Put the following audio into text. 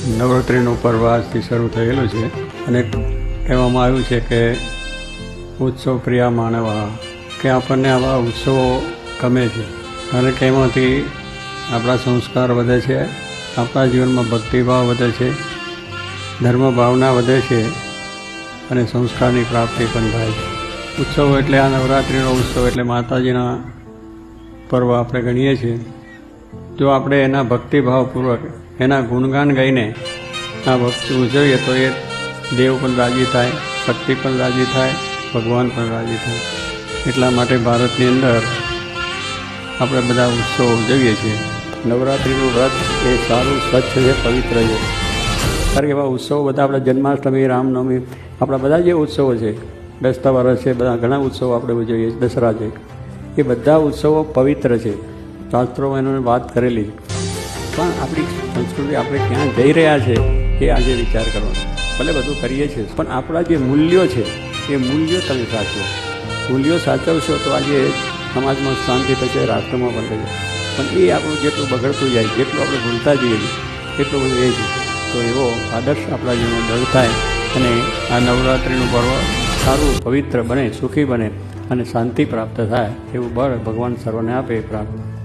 નવરાત્રિનું પર્વ આજથી શરૂ થયેલું છે અને કહેવામાં આવ્યું છે કે ઉત્સવ પ્રિયા માનવા, કે આપણને આવા ઉત્સવો ગમે છે કારણ કે એમાંથી આપણા સંસ્કાર વધે છે, આપણા જીવનમાં ભક્તિભાવ વધે છે, ધર્મ ભાવના વધે છે અને સંસ્કારની પ્રાપ્તિ પણ થાય છે. ઉત્સવ એટલે આ નવરાત્રિનો ઉત્સવ એટલે માતાજીના પર્વ આપણે ગણીએ છીએ. જો આપણે એના ભક્તિભાવપૂર્વક એના ગુણગાન ગાઈને આ ભક્તિ ઉજવીએ તો એ દેવ પણ રાજી થાય, શક્તિ પણ રાજી થાય, ભગવાન પણ રાજી થાય. એટલા માટે ભારતની અંદર આપણે બધા ઉત્સવો ઉજવીએ છીએ. નવરાત્રિનું વ્રત એ સારું, સ્વચ્છ છે, પવિત્ર છે. કારણ કે એવા ઉત્સવો બધા આપણે જન્માષ્ટમી, રામનવમી, આપણા બધા જે ઉત્સવો છે, બેસતા વરસ છે, બધા ઘણા ઉત્સવો આપણે ઉજવીએ છીએ, દસરા છે, એ બધા ઉત્સવો પવિત્ર છે. શાસ્ત્રોમાં એનો વાત કરેલી. પણ આપણી સંસ્કૃતિ આપણે ક્યાં જઈ રહ્યા છે એ આજે વિચાર કરવાનો. ભલે બધું કરીએ છીએ પણ આપણા જે મૂલ્યો છે એ મૂલ્યો તમે સાચવો. મૂલ્યો સાચવશો તો આજે સમાજમાં શાંતિ થશે, રાષ્ટ્રમાં પણ થશે. પણ એ આપણું જેટલું બગડતું જાય, જેટલું આપણે ભૂલતા જઈએ એટલું બધું એ છે. તો એવો આદર્શ આપણા જીવનમાં દળ થાય અને આ નવરાત્રિનું પર્વ સારું, પવિત્ર બને, સુખી બને અને શાંતિ પ્રાપ્ત થાય એવું બળ ભગવાન સર્વને આપે એ પ્રાર્થના.